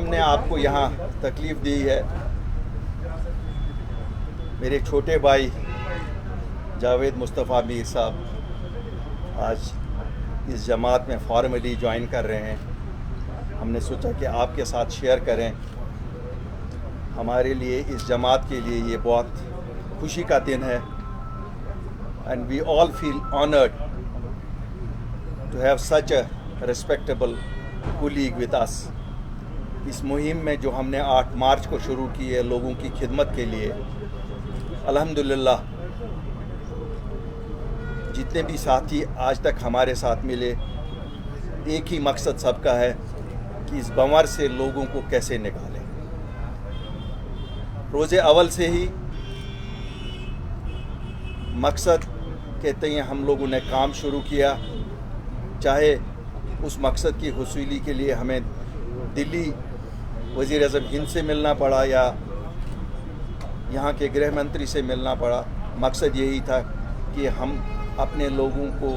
نے آپ کو یہاں تکلیف دی ہے. میرے چھوٹے بھائی جاوید مصطفیٰ میر صاحب آج اس جماعت میں فارملی جوائن کر رہے ہیں. ہم نے سوچا کہ آپ کے ساتھ شیئر کریں. ہمارے لیے اس جماعت کے لیے یہ بہت خوشی کا دن ہے. And we all feel honoured to have such a respectable colleague with us. اس مہم میں جو ہم نے 8 مارچ کو شروع کی ہے لوگوں کی خدمت کے لیے، الحمدللہ جتنے بھی ساتھی آج تک ہمارے ساتھ ملے، ایک ہی مقصد سب کا ہے کہ اس بنور سے لوگوں کو کیسے نکالیں. روز اول سے ہی مقصد کہتے ہیں ہم لوگوں نے کام شروع کیا. چاہے اس مقصد کی حصولی کے لیے ہمیں دلی وزیر اعظم ہند سے ملنا پڑا یا یہاں کے گرہ منتری سے ملنا پڑا، مقصد یہی تھا کہ ہم اپنے لوگوں کو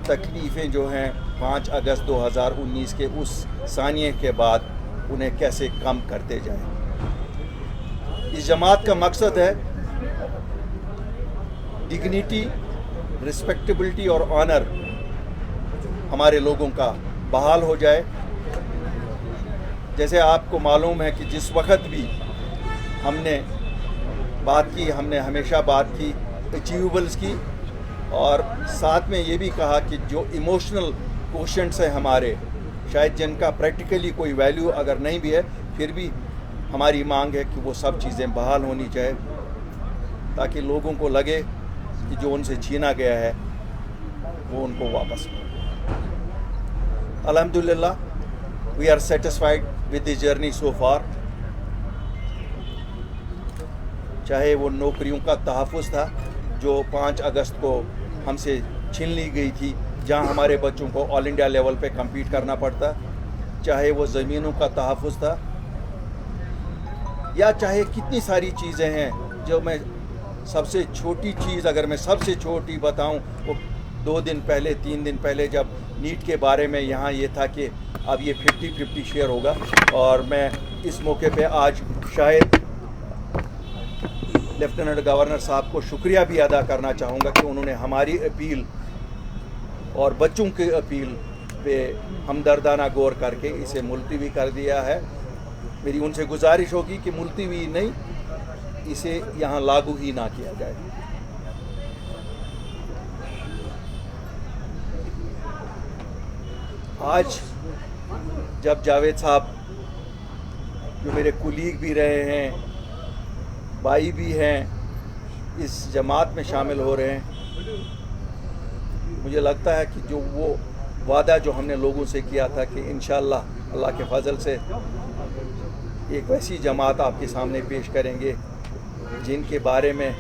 تکلیفیں جو ہیں 5 اگست 2019 کے اس ثانیے کے بعد انہیں کیسے کم کرتے جائیں. اس جماعت کا مقصد ہے ڈگنیٹی، رسپیکٹیبلٹی اور آنر ہمارے لوگوں کا بحال ہو جائے. جیسے آپ کو معلوم ہے کہ جس وقت بھی ہم نے بات کی، ہم نے ہمیشہ بات کی اچیویبلز کی، اور ساتھ میں یہ بھی کہا کہ جو ایموشنل کوشنٹس ہیں ہمارے، شاید جن کا پریکٹیکلی کوئی ویلیو اگر نہیں بھی ہے، پھر بھی ہماری مانگ ہے کہ وہ سب چیزیں بحال ہونی چاہیے تاکہ لوگوں کو لگے کہ جو ان سے چھینا گیا ہے وہ ان کو واپس ملے. الحمدللہ we are satisfied with the journey so far. چاہے وہ نوکریوں کا تحفظ تھا جو 5 اگست کو ہم سے چھین لی گئی تھی، جہاں ہمارے بچوں کو آل انڈیا لیول پہ کمپیٹ کرنا پڑتا، چاہے وہ زمینوں کا تحفظ تھا، یا چاہے کتنی ساری چیزیں ہیں. جو میں سب سے چھوٹی چیز اگر میں سب سے چھوٹی بتاؤں، وہ 2 دن پہلے 3 دن پہلے جب نیٹ کے بارے میں یہاں یہ تھا کہ اب یہ 50-50 شیئر ہوگا، اور میں اس موقع پہ آج شاید لیفٹیننٹ گورنر صاحب کو شکریہ بھی ادا کرنا چاہوں گا کہ انہوں نے ہماری اپیل اور بچوں کی اپیل پہ ہمدردانہ غور کر کے اسے ملتوی کر دیا ہے. میری ان سے گزارش ہوگی کہ ملتوی نہیں، اسے یہاں لاگو ہی نہ کیا جائے. آج جب جاوید صاحب جو میرے کولیگ بھی رہے ہیں، بھائی بھی ہیں، اس جماعت میں شامل ہو رہے ہیں، مجھے لگتا ہے کہ جو وہ وعدہ جو ہم نے لوگوں سے کیا تھا کہ انشاءاللہ اللہ کے فضل سے ایک ویسی جماعت آپ کے سامنے پیش کریں گے جن کے بارے میں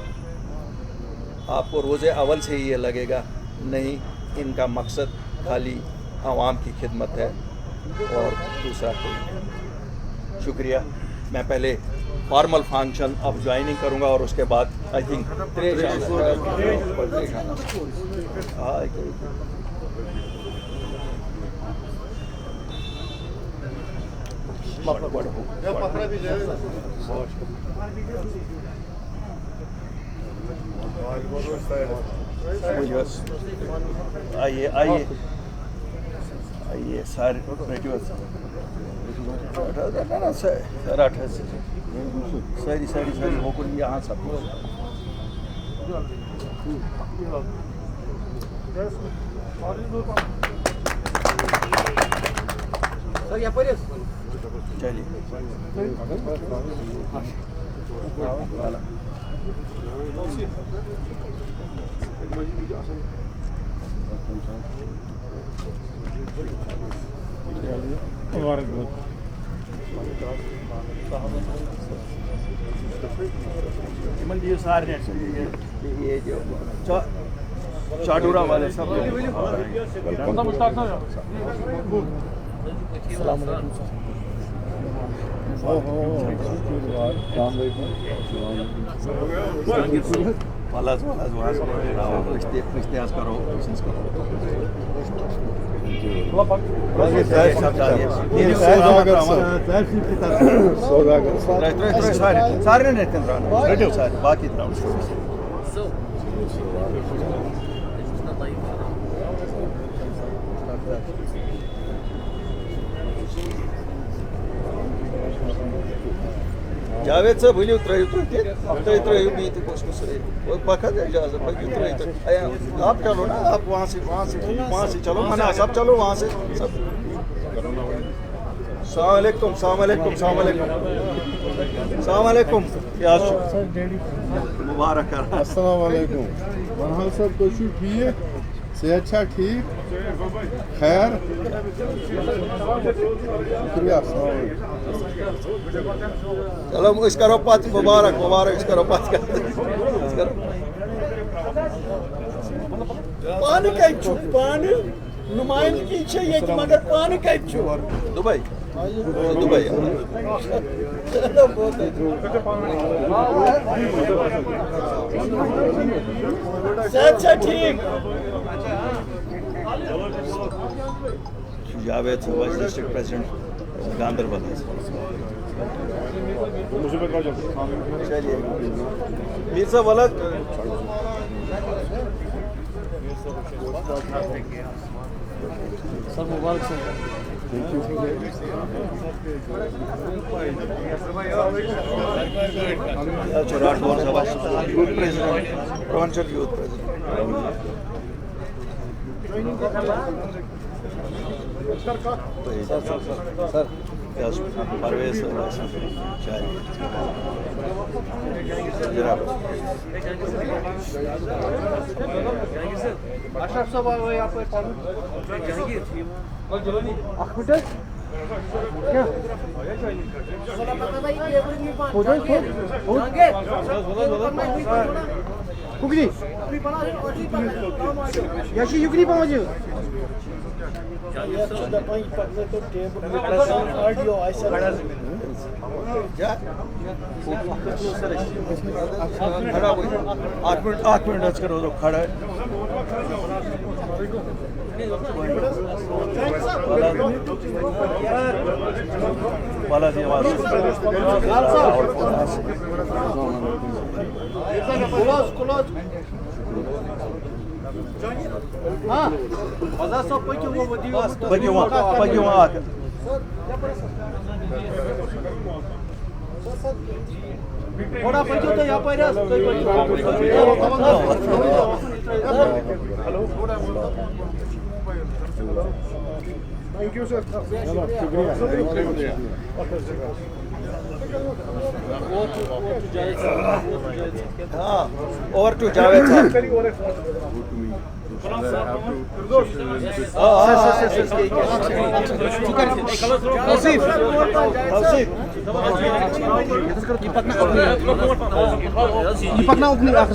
آپ کو روز اول سے ہی یہ لگے گا نہیں، ان کا مقصد خالی عوام کی خدمت ہے اور دوسرا کوئی نہیں. شکریہ. میں پہلے فارمل فنکشن آف جوائننگ کروں گا اور اس کے بعد آئی تھنک آئیے آئیے آئیے سر ساری ہوکن یہاں سب چلیے سارے یہ جو چاڈورا والے سب السلام علیکم. سارے رٹو سارے باقی جاوید صاحب ؤنِو ترٛٲیِو تُہۍ ترٛٲیِو بیٚیہِ تہِ کُس کُس پکھا اجازت پٔکِو ترٛٲیِو آپ چلو نا آپ وہاں سے چلو منا سب چلو وہاں سے سب. السلام علیکم السلام علیکم السلام علیکم السلام علیکم کیا مبارک السلام علیکم منحل صاحب تُہۍ چھِو ٹھیٖک صحت چھا ٹھیٖک خیر شُکریہ السلام علیکم. چلو أسۍ کرو پتہٕ مبارک مبارک أسۍ کرو پتہٕ پانہٕ کتہِ چھُ پانہٕ نُمایندگی چھِ ییٚتہِ مگر پانہٕ کتہِ چھُ دبئی دبئی صحت چھا ٹھیک جاوید صاحب وائس ڈسٹرکٹ پریزیڈنٹ گاندربل چلیے میر صاحب الگ سر مبارک سر راٹھور صاحب youth president provincial youth president sir Pervez Ashraf صاحب آئے آپ یقینی پہنچ آٹھ منٹ حظ کرو کھڑا والا جی آواز ہاں آزاد صاحب پٔکِو وۄنۍ اکھ تھوڑا پٔکِو تُہۍ یپٲرۍ حظ تھینک یو سر شکریہ ہاں اوور ٹو جاوید صاحب پکنا اپنی آخر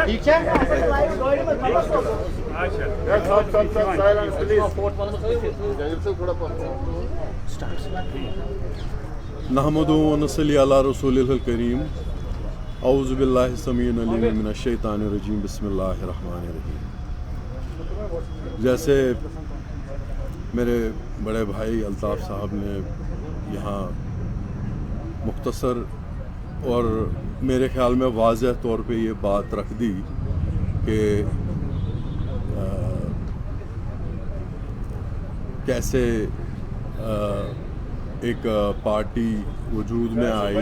ٹھیک ہے نحمدہ و نصلی علی رسول الکریم اعوذ باللہ السمیع العلیم من الشیطان الرجیم بسم اللہ الرحمن الرحیم. جیسے میرے بڑے بھائی الطاف صاحب نے یہاں مختصر اور میرے خیال میں واضح طور پہ یہ بات رکھ دی کہ کیسے ایک پارٹی وجود میں آئی،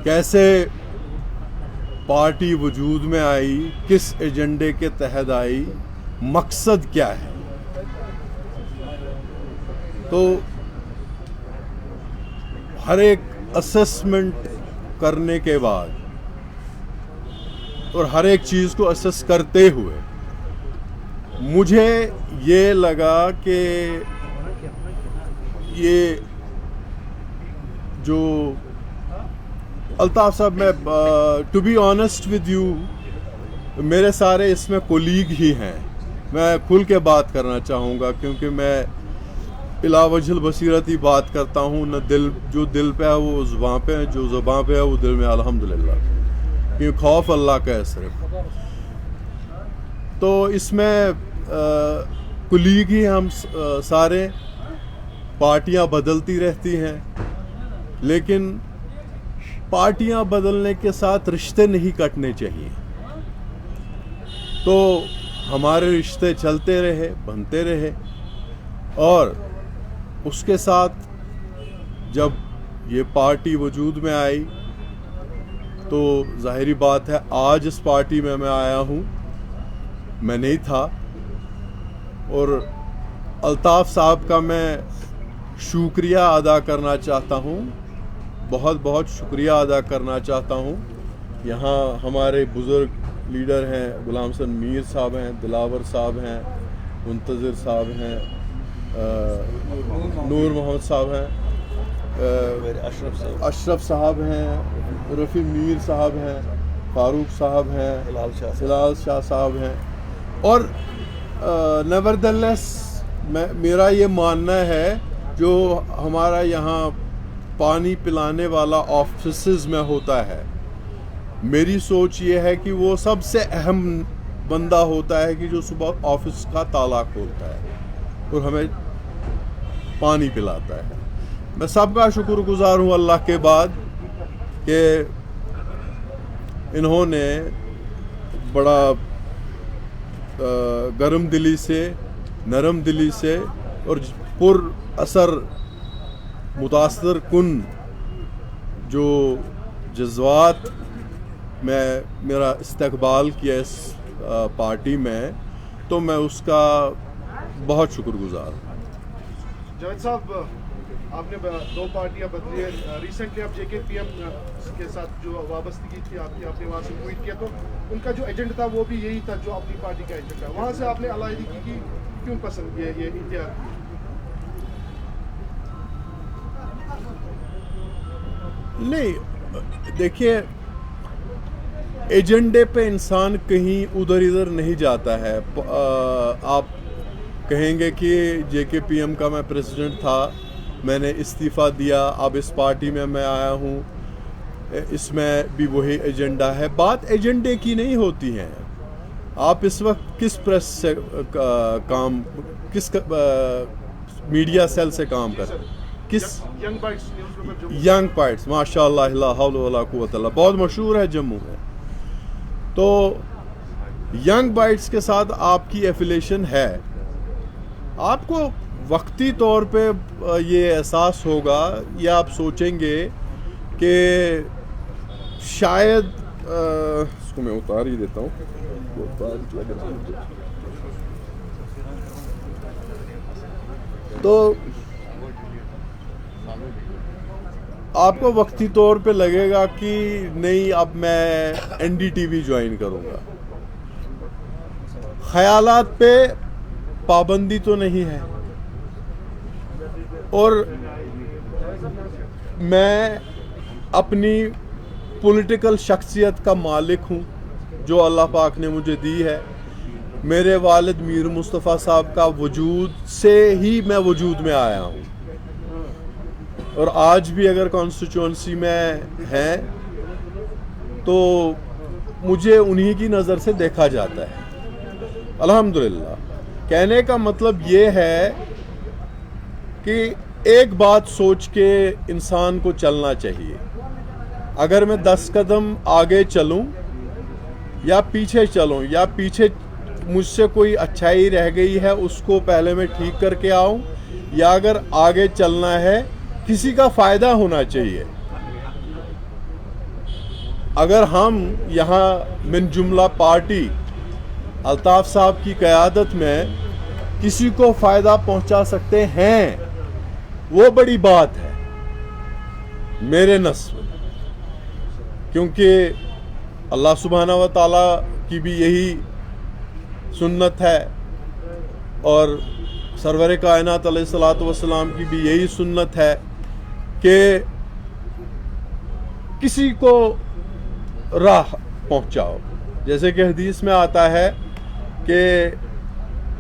کیسے پارٹی وجود میں آئی، کس ایجنڈے کے تحت آئی، مقصد کیا ہے. تو ہر ایک اسسمنٹ کرنے کے بعد اور ہر ایک چیز کو اسس کرتے ہوئے مجھے یہ لگا کہ یہ جو الطاف صاحب، میں to be honest with you میرے سارے اس میں کولیگ ہی ہیں. میں کھل کے بات کرنا چاہوں گا کیونکہ میں بلا وجہ البصیرت ہی بات کرتا ہوں، نہ دل جو دل پہ ہے وہ زباں پہ ہے، جو زباں پہ ہے وہ دل میں الحمدللہ، کیونکہ خوف اللہ کا ہے صرف۔ تو اس میں کلیگ ہی ہم سارے، پارٹیاں بدلتی رہتی ہیں، لیکن پارٹیاں بدلنے کے ساتھ رشتے نہیں کٹنے چاہیے۔ تو ہمارے رشتے چلتے رہے، بنتے رہے، اور اس کے ساتھ جب یہ پارٹی وجود میں آئی تو ظاہری بات ہے آج اس پارٹی میں آیا ہوں، میں نہیں تھا، اور الطاف صاحب کا میں شکریہ ادا کرنا چاہتا ہوں، بہت بہت شکریہ ادا کرنا چاہتا ہوں۔ یہاں ہمارے بزرگ لیڈر ہیں، غلام حسن میر صاحب ہیں، دلاور صاحب ہیں، منتظر صاحب ہیں، نور محمد صاحب ہیں، اشرف صاحب ہیں، رفیع میر صاحب ہیں، فاروق صاحب ہیں، ہلال شاہ صاحب ہیں، اور نیورڈلیس میرا یہ ماننا ہے جو ہمارا یہاں پانی پلانے والا آفیسز میں ہوتا ہے، میری سوچ یہ ہے کہ وہ سب سے اہم بندہ ہوتا ہے کہ جو صبح آفس کا تالا کھولتا ہے اور ہمیں پانی پلاتا ہے۔ میں سب کا شکر گزار ہوں اللہ کے بعد کہ انہوں نے بڑا گرم دلی سے، نرم دلی سے اور پر اثر متاثر کن جو جذبات میں میرا استقبال کیا اس پارٹی میں، تو میں اس کا بہت شکر گزار ہوں۔ جاوید صاحب، آپ نے 2 پارٹیاں بدلی ہیں، ریسنٹلی آپ جے کے پی ایم کے ساتھ جو وابستگی تھی آپ کی، آپ نے وہاں سے ٹویٹ کیا، تو ان کا جو ایجنڈا تھا وہ بھی یہی تھا جو اپنی پارٹی کا ایجنڈا، وہاں سے آپ نے علیحدگی کی، کیوں پسند کیا یہ اختیار کیا؟ نہیں، دیکھیے ایجنڈے پہ انسان کہیں ادھر ادھر نہیں جاتا ہے۔ آپ کہیں گے کہ جے کے پی ایم کا میں پریزیڈنٹ تھا، میں نے استعفیٰ دیا، اب اس پارٹی میں آیا ہوں، اس میں بھی وہی ایجنڈا ہے۔ بات ایجنڈے کی نہیں ہوتی ہے۔ آپ اس وقت کس پریس سے کام، کس میڈیا سیل سے کام کرتے ہیں؟ کس ینگ پائٹس، ماشاء اللہ، لا حول ولا قوت الا، بہت مشہور ہے جموں میں۔ تو ینگ بائٹس کے ساتھ آپ کی ایفیلیشن ہے، آپ کو وقتی طور پہ یہ احساس ہوگا یا آپ سوچیں گے کہ شاید اس کو میں اتار ہی دیتا ہوں، تو آپ کو وقتی طور پہ لگے گا کہ نہیں اب میں N D T V join کروں گا۔ خیالات پہ پابندی تو نہیں ہے، اور میں اپنی پولیٹیکل شخصیت کا مالک ہوں جو اللہ پاک نے مجھے دی ہے۔ میرے والد میر مصطفیٰ صاحب کا وجود سے ہی میں وجود میں آیا ہوں، اور آج بھی اگر کانسٹیچوئنسی میں ہیں تو مجھے انہی کی نظر سے دیکھا جاتا ہے، الحمدللہ۔ کہنے کا مطلب یہ ہے کہ ایک بات سوچ کے انسان کو چلنا چاہیے، اگر میں 10 قدم آگے چلوں یا پیچھے چلوں، یا پیچھے مجھ سے کوئی اچھائی رہ گئی ہے اس کو پہلے میں ٹھیک کر کے آؤں، یا اگر آگے چلنا ہے کسی کا فائدہ ہونا چاہیے۔ اگر ہم یہاں من جملہ پارٹی الطاف صاحب کی قیادت میں کسی کو فائدہ پہنچا سکتے ہیں، وہ بڑی بات ہے میرے نصب، کیونکہ اللہ سبحانہ و تعالیٰ کی بھی یہی سنت ہے، اور سرور کائنات علیہ الصلوۃ والسلام کی بھی یہی سنت ہے کہ کسی کو راہ پہنچاؤ۔ جیسے کہ حدیث میں آتا ہے کہ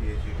PAGD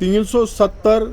370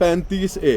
35A।